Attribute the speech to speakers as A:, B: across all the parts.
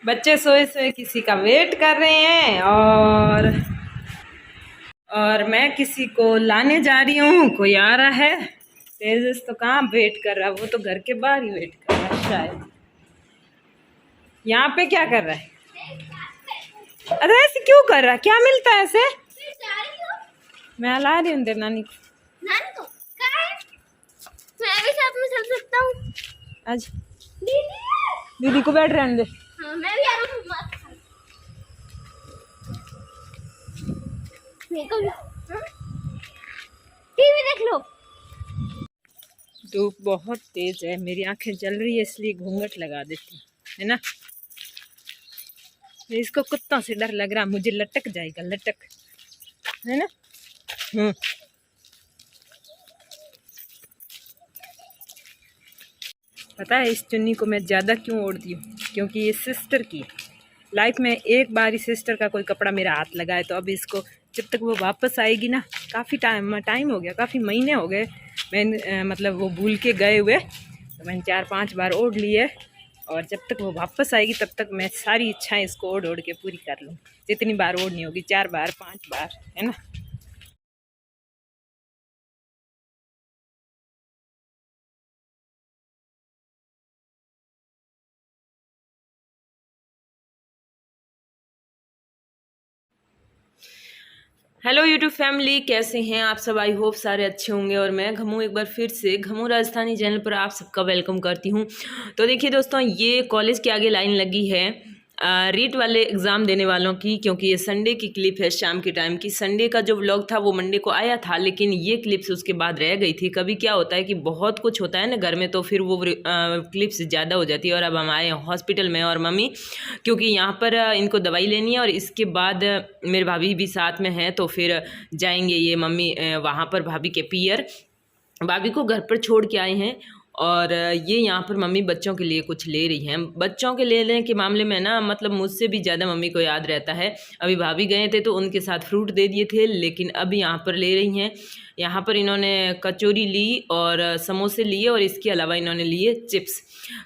A: बच्चे सोए सोए किसी का वेट कर रहे हैं और मैं किसी को लाने जा रही हूँ। कोई आ रहा है। तेजस तो कहाँ वेट कर रहा है, वो तो घर के बाहर ही वेट कर रहा है शायद। यहाँ पे क्या कर रहा है? अरे ऐसे क्यों कर रहा है? क्या मिलता है ऐसे? मैं ला रही हूँ तेरी नानी को।
B: नानी को मैं भी साथ में चल सकता हूँ
A: आज दीदी को बैठ रहने दे।
B: हाँ, मैं भी आ रहा हूँ। टीवी देख लो।
A: धूप बहुत तेज है, मेरी आंखें जल रही है इसलिए घूंघट लगा देती है ना। इसको कुत्तों से डर लग रहा, मुझे लटक जाएगा, लटक है ना। पता है इस चुन्नी को मैं ज़्यादा क्यों ओढ़ती हूँ? क्योंकि ये सिस्टर की है। लाइफ में एक बार ही सिस्टर का कोई कपड़ा मेरा हाथ लगा है, तो अब इसको जब तक वो वापस आएगी ना, काफ़ी टाइम हो गया, काफ़ी महीने हो गए मैं मतलब वो भूल के गए हुए, तो मैंने 4-5 बार ओढ़ ली है। और जब तक वो वापस आएगी तब तक मैं सारी इच्छाएं इसको ओढ़ ओढ़ के पूरी कर लूँ। जितनी बार ओढ़नी होगी, 4 बार 5 बार, है ना। हेलो यूट्यूब फैमिली, कैसे हैं आप सब? आई होप सारे अच्छे होंगे। और मैं घमू एक बार फिर से घमू राजस्थानी चैनल पर आप सबका वेलकम करती हूं। तो देखिए दोस्तों, ये कॉलेज के आगे लाइन लगी है रीट वाले एग्ज़ाम देने वालों की, क्योंकि ये संडे की क्लिप है शाम के टाइम की। संडे का जो व्लॉग था वो मंडे को आया था, लेकिन ये क्लिप्स उसके बाद रह गई थी। कभी क्या होता है कि बहुत कुछ होता है ना घर में, तो फिर वो क्लिप्स ज़्यादा हो जाती है। और अब हम आए हॉस्पिटल में, और मम्मी क्योंकि यहाँ पर इनको दवाई लेनी है, और इसके बाद मेरे भाभी भी साथ में हैं, तो फिर जाएंगे ये मम्मी वहाँ पर भाभी के पियर। भाभी को घर पर छोड़ के आए हैं, और ये यहाँ पर मम्मी बच्चों के लिए कुछ ले रही हैं। बच्चों के लेने के मामले में ना, मतलब मुझसे भी ज़्यादा मम्मी को याद रहता है। अभी भाभी गए थे तो उनके साथ फ्रूट दे दिए थे, लेकिन अभी यहाँ पर ले रही हैं। यहाँ पर इन्होंने कचौरी ली और समोसे लिए, और इसके अलावा इन्होंने लिए चिप्स।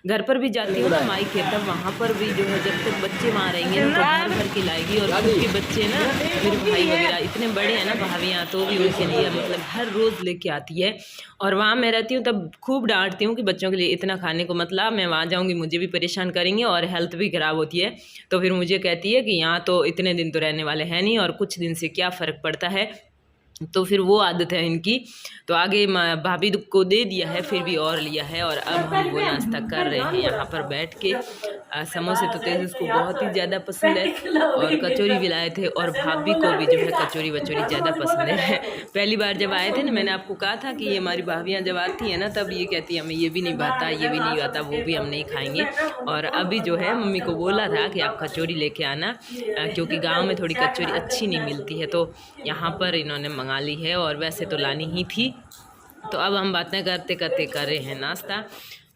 A: घर पर भी जाती हूँ ना माई के, तब वहाँ पर भी जो है जब तक बच्चे वहाँ रहेंगे ना, तो भर भर के लाएगी। और उनके बच्चे ना, मेरे भाई वगैरह इतने बड़े हैं ना भाभियाँ, तो भी उनके लिए मतलब हर रोज़ लेके आती है। और वहाँ मैं रहती हूँ तब खूब डांटती हूँ कि बच्चों के लिए इतना खाने को मतलब, मैं वहाँ जाऊँगी मुझे भी परेशान करेंगे और हेल्थ भी ख़राब होती है। तो फिर मुझे कहती है कि यहाँ तो इतने दिन तो रहने वाले हैं नहीं, और कुछ दिन से क्या फ़र्क पड़ता है। तो फिर वो आदत है इनकी। तो आगे भाभी को दे दिया है, फिर भी और लिया है। और अब हम वो नाश्ता कर रहे हैं यहाँ पर बैठ के। समोसे तो तेजस को बहुत ही ज़्यादा पसंद है, और कचौरी भी लाए थे, और भाभी को भी जो है कचौरी वचौरी ज़्यादा पसंद है। पहली बार जब आए थे ना, मैंने आपको कहा था कि ये हमारी भाभियाँ जब आती हैं ना, तब ये कहती है हमें ये भी नहीं भाता, ये भी नहीं आता, वो भी हम नहीं खाएंगे। और अभी जो है मम्मी को बोला था कि आप कचौरी लेके आना, क्योंकि गाँव में थोड़ी कचौरी अच्छी नहीं मिलती है, तो यहाँ पर इन्होंने मंगा ली है। और वैसे तो लानी ही थी। तो अब हम बातें करते करते कर रहे हैं नाश्ता।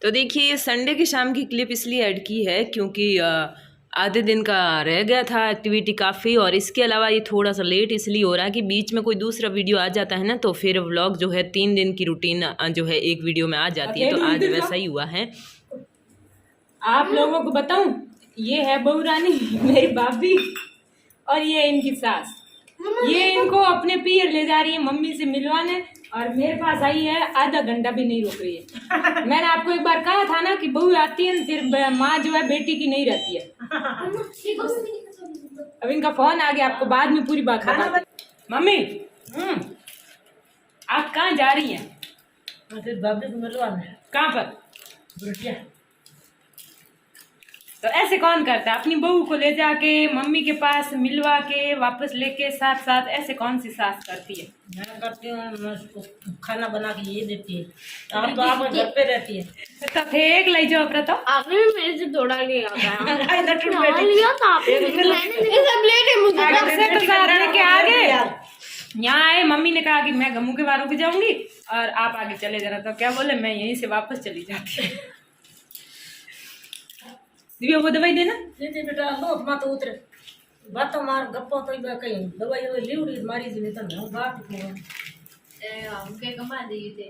A: तो देखिए, संडे की शाम की क्लिप इसलिए ऐड की है क्योंकि आधे दिन का रह गया था एक्टिविटी काफ़ी, और इसके अलावा ये थोड़ा सा लेट इसलिए हो रहा है कि बीच में कोई दूसरा वीडियो आ जाता है ना, तो फिर व्लॉग जो है 3 दिन की रूटीन जो है एक वीडियो में आ जाती है। तो आज वैसा ही हुआ है। आप लोगों को बताऊं, ये है बहू रानी मेरी भाभी, और ये इनकी सास। ये इनको अपने पियर ले जा रही है मम्मी से मिलवाने, और मेरे पास आई है, आधा घंटा भी नहीं रुक रही है। मैंने आपको एक बार कहा था ना कि बहू आती है फिर माँ जो है बेटी की नहीं रहती है। अब इनका फोन आ गया, आपको बाद में पूरी बात बता। मम्मी आप कहाँ जा रही हैं? कहाँ पर? तो ऐसे कौन करता है? अपनी बहू को ले जाके मम्मी के पास मिलवा के वापस लेके साथ साथ, ऐसे कौन सी सास करती है?
C: मैं करती हूँ, मैं उसको खाना बना के ये देती है। आप तो आप घर पे रहती है।
A: तो फेंक ले जाओ अपना। तो
B: आपने भी मेरे से थोड़ा लिया था लिया था आपने, सब लेट है मुझे
A: तो साथ लेके आ गए। यहाँ आए, मम्मी ने कहा कि मैं गमू के बारों पे जाऊंगी और आप आगे चले जाना। तो क्या बोले, मैं यहीं से वापस चली जाती। दिव्या वो दवाई देना।
C: दीदी बेटा लो मत उतरे बात मार गप्पो तो कहीं दवाई लीवड़ी मारी जी नहीं तो बात
B: हमके कमा दिए थे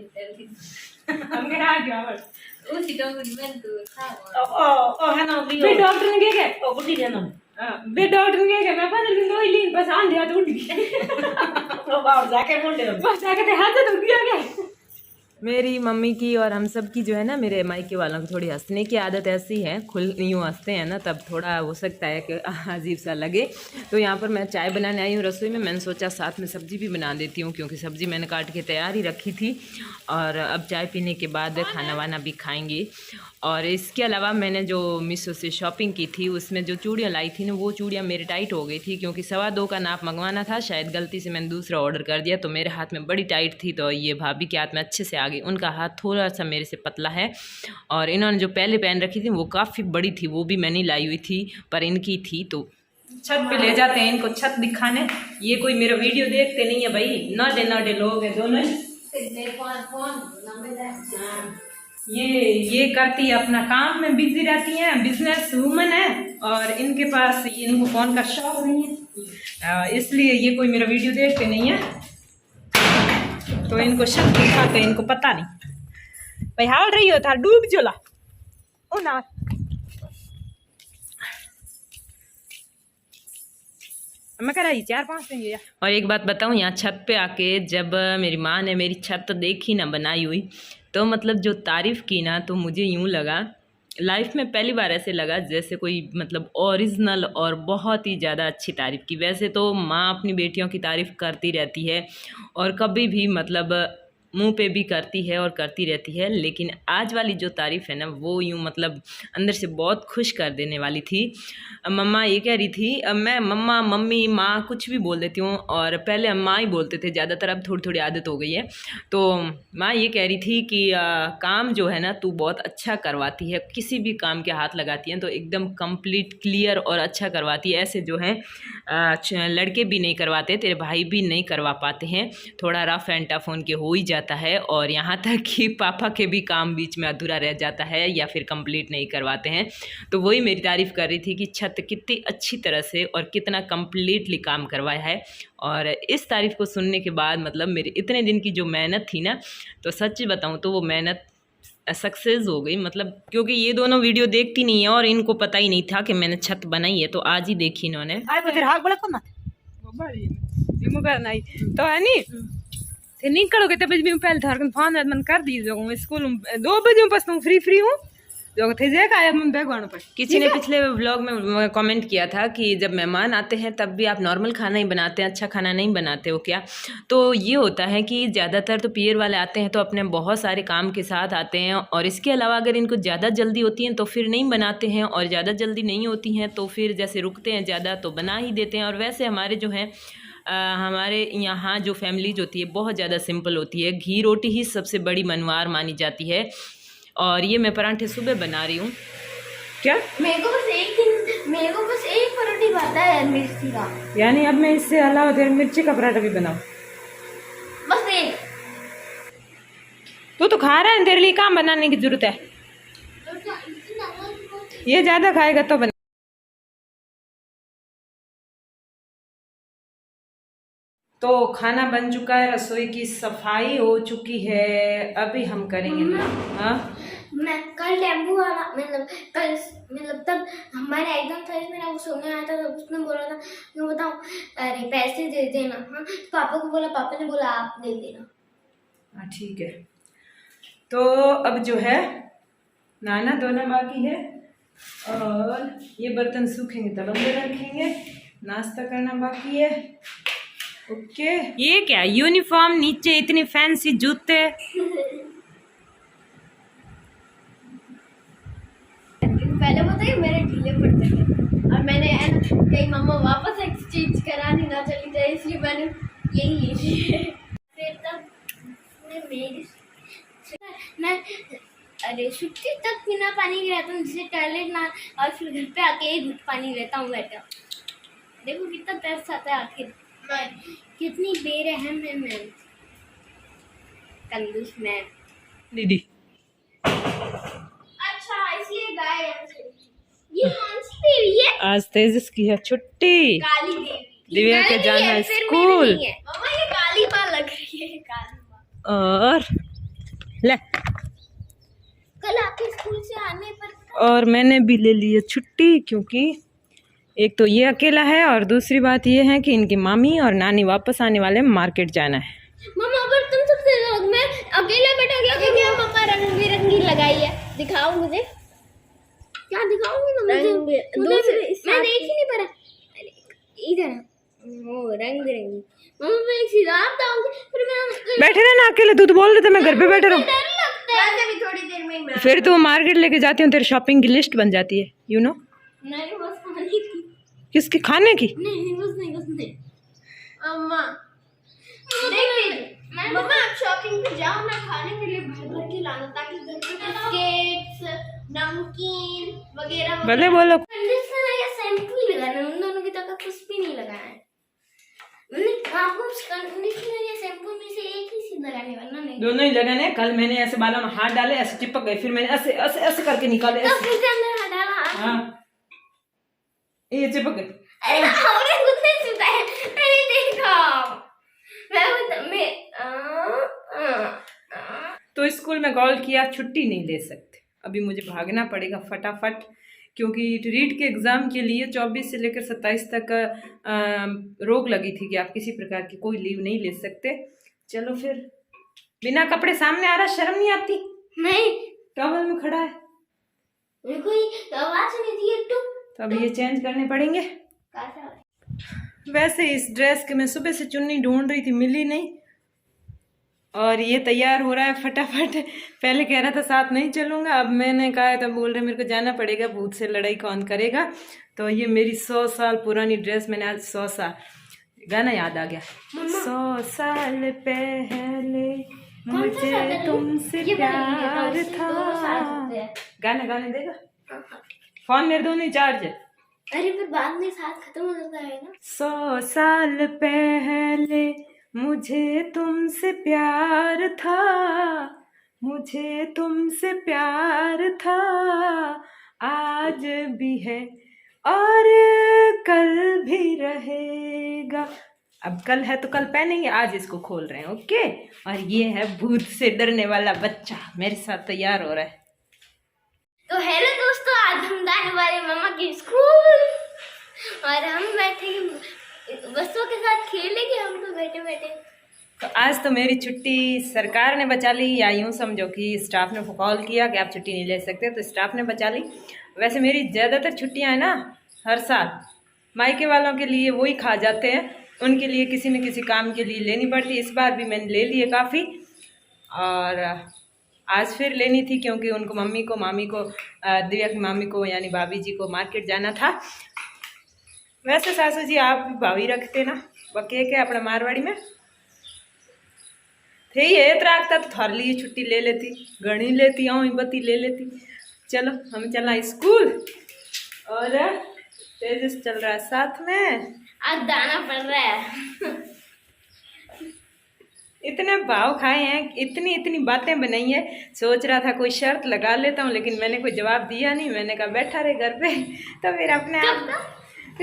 C: हमके आ गया बस
B: उसी डॉक्यूमेंट तो था
C: ओ है ना भी
A: फिर डॉक्टर ने क्या
C: ओ बुढ़ी है ना
A: बे डॉक्टर ने क्या मैं 15 दिन दवाई ली बस आंधी हाथ उठ गई
C: तो बाहर जाके मुंडे
A: बस जाके ते हाथ उठ गया क्या। मेरी मम्मी की और हम सब की जो है ना, मेरे मायके वालों की थोड़ी हंसने की आदत ऐसी है, खुल यूँ हंसते हैं ना तब थोड़ा हो सकता है कि अजीब सा लगे। तो यहाँ पर मैं चाय बनाने आई हूँ रसोई में। मैंने सोचा साथ में सब्ज़ी भी बना देती हूँ, क्योंकि सब्ज़ी मैंने काट के तैयार ही रखी थी और अब चाय पीने के बाद खाना वाना भी खाएंगे। और इसके अलावा मैंने जो मीशो से शॉपिंग की थी उसमें जो चूड़ियाँ लाई थी ना, वो चूड़ियाँ मेरी टाइट हो गई थी, क्योंकि 2.25 का नाप मंगवाना था। शायद गलती से मैंने दूसरा ऑर्डर कर दिया तो मेरे हाथ में बड़ी टाइट थी, तो ये भाभी के हाथ में अच्छे से आ गई। उनका हाथ थोड़ा सा मेरे से पतला है और इन्होंने जो पहले पहन रखी थी वो काफ़ी बड़ी थी, वो भी मैंने लाई हुई थी पर इनकी थी। तो छत पे ले जाते हैं इनको छत दिखाने। ये कोई मेरा वीडियो देखते नहीं है भाई, नाडे लोग हैं दोनों। ये करती है अपना काम में बिजी रहती हैं, बिजनेस वूमन है और इनके पास इनको फोन का शौक नहीं है, इसलिए ये कोई मेरा वीडियो देखते नहीं है। तो इनको शक दिखाते, इनको पता नहीं भाई हाल रही हो था डूब जोला ओ ना। मैं कह रही 4-5 दिन। और एक बात बताऊँ, यहाँ छत पे आके जब मेरी माँ ने मेरी छत देखी ना बनाई हुई, तो मतलब जो तारीफ़ की ना, तो मुझे यूँ लगा लाइफ में पहली बार ऐसे लगा जैसे कोई मतलब ओरिजिनल और बहुत ही ज़्यादा अच्छी तारीफ़ की। वैसे तो माँ अपनी बेटियों की तारीफ़ करती रहती है और कभी भी मतलब मुंह पे भी करती है और करती रहती है, लेकिन आज वाली जो तारीफ़ है ना वो यूँ मतलब अंदर से बहुत खुश कर देने वाली थी। मम्मा ये कह रही थी, मैं मम्मा मम्मी माँ कुछ भी बोल देती हूँ और पहले माँ ही बोलते थे ज़्यादातर, अब थोड़ी थोड़ी आदत हो गई है। तो माँ ये कह रही थी कि काम जो है ना तू बहुत अच्छा करवाती है, किसी भी काम के हाथ लगाती हैं तो एकदम कंप्लीट क्लियर और अच्छा करवाती है। ऐसे जो है लड़के भी नहीं करवाते, तेरे भाई भी नहीं करवा पाते हैं, थोड़ा रफ एंड टफ उनके हो ही जाता है और यहाँ तक कि पापा के भी काम बीच में अधूरा रह जाता है या फिर कंप्लीट नहीं करवाते हैं। तो वही मेरी तारीफ़ कर रही थी कि छत कितनी अच्छी तरह से और कितना कंप्लीटली काम करवाया है। और इस तारीफ़ को सुनने के बाद मतलब मेरी इतने दिन की जो मेहनत थी ना, तो सच बताऊँ तो वो मेहनत सक्सेस हो गई। मतलब क्योंकि ये दोनों वीडियो देखती नहीं है और इनको पता ही नहीं था कि मैंने छत बनाई है, तो आज ही देखी इन्होंने। तो है नी नहीं करोगे तो बजे पहले थर फोन मन कर दीजिए स्कूल 2 बजे बस तुम फ्री हूँ जो थे बैग पर। किसी ने पिछले व्लॉग में कमेंट किया था कि जब मेहमान आते हैं तब भी आप नॉर्मल खाना ही बनाते हैं, अच्छा खाना नहीं बनाते हो क्या? तो ये होता है कि ज़्यादातर तो पियर वाले आते हैं तो अपने बहुत सारे काम के साथ आते हैं और इसके अलावा अगर इनको ज़्यादा जल्दी होती हैं तो फिर नहीं बनाते हैं और ज़्यादा जल्दी नहीं होती हैं तो फिर जैसे रुकते हैं ज़्यादा तो बना ही देते हैं। और वैसे हमारे जो हैं हमारे यहाँ जो फैमिलीज होती है बहुत ज़्यादा सिंपल होती है, घी रोटी ही सबसे बड़ी मनवार मानी जाती है। और ये मैं पराठे सुबह बना रही हूँ। क्या
B: मेरे को बस एक पराठी पता है मिर्ची का,
A: यानी अब मैं इससे अलावा फिर मिर्ची का पराठा भी बनाऊँ?
B: बस एक।
A: तू तो खा रहा है, तेरे लिए काम बनाने की जरूरत है? ये ज़्यादा खाएगा तो बना। तो खाना बन चुका है, रसोई की सफाई हो चुकी है, अभी हम करेंगे ना। हाँ
B: मैं कल टेम्पू वाला मतलब तब हमारे एग्जाम था, मेरा वो सोने आया था तो उसने बोला था मैं बताऊँ अरे पैसे दे देना। हाँ पापा को बोला, पापा ने बोला आप दे देना।
A: हाँ ठीक है। तो अब जो है नहाना धोना बाकी है और ये बर्तन सूखेंगे तब अंदर रखेंगे, नाश्ता करना बाकी है। ओके ये क्या यूनिफॉर्म, नीचे इतनी फैंसी जूते।
B: पहले बताइए मेरे ढीले पड़ते थे और मैंने कहीं मम्मा वापस एक्सचेंज करानी ना चली जाए इसलिए मैंने यही ली थी। फिर तब मैं अरे छुट्टी तक बिना पानी के रहता हूँ, जिससे टॉयलेट ना, और फिर घर पे आके 1 घूंट पानी रहता हूँ बैठा। देखो कितना तरस आता है आखिर, कितनी बेरहम है मैं, कंजूस मैं
A: दीदी।
B: अच्छा इसलिए गाय ये कौन सी देवी है?
A: आज तेजस की है छुट्टी,
B: काली देवी।
A: दिव्या के जाना स्कूल।
B: मम्मा ये काली माँ लग रही है, काली
A: और ले,
B: कल आपके स्कूल से आने पर
A: और मैंने भी ले ली है छुट्टी, क्योंकि एक तो ये अकेला है और दूसरी बात ये है कि इनकी मामी और नानी वापस आने वाले हैं, मार्केट जाना है।
B: मम्मा पर तुम सबसे लोग में अकेला बैठा गया क्योंकि मम्मा रंग बिरंगी लगाई है। दिखाओ मुझे, क्या दिखाऊंगी ना मुझे मैं देख ही नहीं पा रहा। अरे इधर वो रंग बिरंगी मम्मा मैं एक सीधा बताऊंगी फिर मैं
A: बैठे रहना अकेले, तू तो बोल रहे थे मैं घर पे बैठे रहूं।
B: डर लगता है अभी थोड़ी देर में मैं
A: फिर तो मार्केट लेके जाती हूँ, तेरी शॉपिंग की लिस्ट बन जाती है, यू नो।
B: नहीं बस खाने की
A: किसकी, खाने की?
B: नहीं बस नहीं अम्मा देख मम्मा आप शॉपिंग पे जाओ ना, खाने के लिए भर भर के लाना ताकि घर पे बिस्किट्स नमकीन वगैरह
A: भले बोलो।
B: कंडीशनर या शैम्पू ही लगाना है, उन दोनों की तरह कुछ भी नहीं लगाना है। मैंने आपको कंडीशनर या शैम्पू में से एक ही चीज लगाने वाला नहीं,
A: दोनों ही लगाने। कल मैंने ऐसे बालों में हाथ डाले, ऐसे चिपक गए, फिर मैंने ऐसे ऐसे ऐसे करके निकाले,
B: तो
A: ऐसे।
B: फिर से अंदर डाला।
A: हाँ ये चिपक गए।
B: अरे हमने कुछ नहीं सुना है, मैंने देखा। मैं
A: तो स्कूल में कॉल किया, छुट्टी नहीं ले सकते, अभी मुझे भागना पड़ेगा फटाफट, क्योंकि रीट के एग्ज़ाम के लिए 24 से लेकर 27 तक रोक लगी थी कि आप किसी प्रकार की कोई लीव नहीं ले सकते। चलो फिर, बिना कपड़े सामने आ रहा, शर्म नहीं आती?
B: नहीं
A: टॉवल में खड़ा है,
B: मेरे को ये आवाज नहीं थी एक
A: तो अब ये चेंज करने पड़ेंगे। वैसे इस ड्रेस के मैं सुबह से चुन्नी ढूंढ रही थी, मिली नहीं, और ये तैयार हो रहा है फटाफट। पहले कह रहा था साथ नहीं चलूँगा, अब मैंने कहा है तो बोल रहे मेरे को जाना पड़ेगा, भूत से लड़ाई कौन करेगा। तो ये मेरी 100 साल पुरानी ड्रेस, मैंने आज 100 साल, गाना याद आ गया, 100 साल पहले मुझे तुमसे प्यार था। गाना गाने देगा? फोन मेरे दोनों ही चार्ज है।
B: अरे फिर बाद में साथ खत्म हो जाता है ना।
A: 100 साल पहले मुझे तुमसे प्यार था, मुझे तुमसे प्यार था, आज भी है और कल भी रहेगा। अब कल है तो कल पहनेंगे, आज इसको खोल रहे हैं, ओके। और ये है भूत से डरने वाला बच्चा, मेरे साथ तैयार हो रहा है।
B: तो हेलो दोस्तों, आज हम जाने वाले मामा के स्कूल और हम बैठे बच्चों के साथ खेलेंगे। हम तो बैठे बैठे।
A: तो आज तो मेरी छुट्टी सरकार ने बचा ली, या यूँ समझो कि स्टाफ ने कॉल किया कि आप छुट्टी नहीं ले सकते, तो स्टाफ ने बचा ली। वैसे मेरी ज़्यादातर छुट्टियाँ हैं ना, हर साल मायके वालों के लिए वही खा जाते हैं, उनके लिए किसी न किसी काम के लिए लेनी पड़ती। इस बार भी मैंने ले ली है काफ़ी, और आज फिर लेनी थी क्योंकि उनको मामी को दिव्या की मामी को यानी भाभी जी को मार्केट जाना था। वैसे सासू जी आप भी भाभी रखते ना बके के अपना मारवाड़ी में थे, ये त्राकता तो थार लिए छुट्टी ले लेती, गणी लेती, बत्ती ले लेती। चलो हम चला स्कूल, और तेजस चल रहा है साथ में।
B: आज दाना पड़ रहा है।
A: इतने भाव खाए हैं, इतनी इतनी बातें बनाई है, सोच रहा था कोई शर्त लगा लेता हूँ, लेकिन मैंने कोई जवाब दिया नहीं। मैंने कहा बैठा रहे घर पे, तो फिर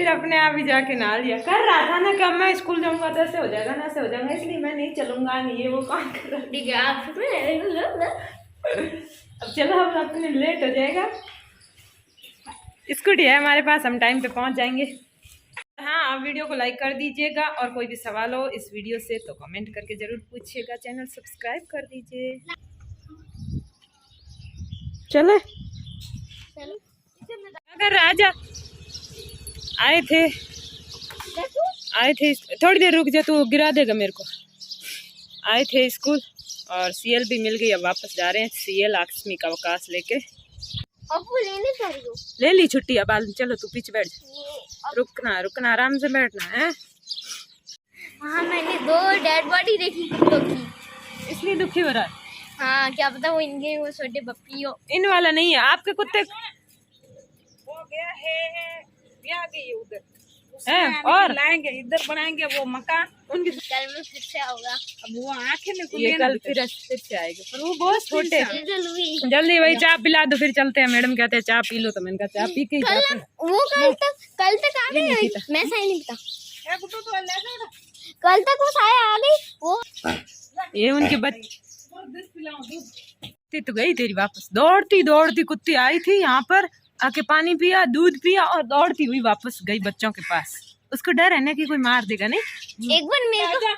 A: अपने आप ही जाके नहा लिया। कर रहा था ना कि अब मैं स्कूल जाऊंगा तो ऐसे हो जाएगा ना, ऐसे हो जाएगा, इसलिए मैं नहीं चलूंगा, नहीं ये वो काम कर रहा।
B: ठीक है आप
A: अब चलो हम अपने लेट हो जाएगा। स्कूटी है हमारे पास, हम टाइम पे पहुंच जाएंगे। हाँ, आप वीडियो को लाइक कर दीजिएगा, और कोई भी सवाल हो इस वीडियो से तो कमेंट करके ज़रूर पूछिएगा। चैनल सब्सक्राइब कर दीजिए। चले अगर राजा आए थे थोड़ी देर रुक जा, तू गिरा देगा मेरे को। आए थे स्कूल और सीएल भी मिल गई, अब वापस जा रहे हैं। सीएल आकस्मिक अवकाश लेके
B: लेने जा रही हो,
A: ले ली छुट्टी। अब चलो तू पीछे बैठ जा, रुकना आराम से बैठना है।
B: हाँ मैंने 2 डेड बॉडी देखी कुत्तों की,
A: इसलिए दुखी हो रहा है।
B: हाँ क्या पता वो इनके वो छोटे पप्पी हो।
A: इन वाला नहीं है, आपके कुत्ते हो गया है, आ गई उधर है, और
C: लाएंगे इधर बनाएंगे वो मकान,
B: उनकी कल में फिर से होगा।
C: अब वो आंखें में
A: ये कल फिर से आएगा, पर वो बहुत छोटे हैं।
B: जल्दी
A: जल्दी वही चाय पिला दो, फिर चलते हैं। मैडम कहते हैं चाय पी लो, तो मैंने कहा चाय पी के ही जाते हैं।
B: वो कल तक आ गई, मैं सही नहीं पता, कल तक वो साया आ गई। वो
A: ये उनके बच्चे तो गई तेरी वापस, दौड़ती दौड़ती कुत्ती आई थी यहाँ पर, आके पानी पिया, दूध पिया और दौड़ती हुई वापस गई बच्चों के पास। उसको डर है ना कि कोई मार देगा नहीं।
B: एक बार मेरे को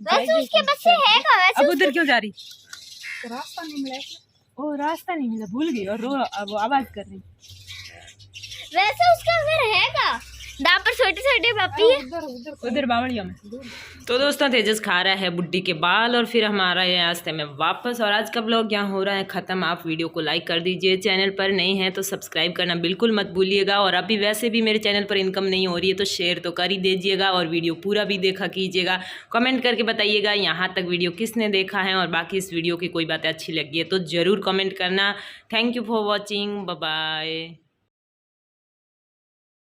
B: वैसे उसके बच्चे है का वैसे
A: अब उधर क्यों जा रही? रास्ता नहीं मिला। ओ रास्ता नहीं मिला, भूल गई और रो अब आवाज कर रही।
B: वैसे उसका घर है का दापर पर छोटे छोटे पापी है
A: उधर बावड़िया में। तो दोस्तों तेजस खा रहा है बुड्ढी के बाल और फिर हमारा ये रास्ते में वापस। और आज का ब्लॉग यहाँ हो रहा है ख़त्म। आप वीडियो को लाइक कर दीजिए, चैनल पर नए हैं तो सब्सक्राइब करना बिल्कुल मत भूलिएगा। और अभी वैसे भी मेरे चैनल पर इनकम नहीं हो रही है तो शेयर तो कर ही दीजिएगा और वीडियो पूरा भी देखा कीजिएगा। कमेंट करके बताइएगा यहाँ तक वीडियो किसने देखा है और बाकी इस वीडियो की कोई बातें अच्छी लगी है तो ज़रूर कमेंट करना। Thank you for watching, bye bye.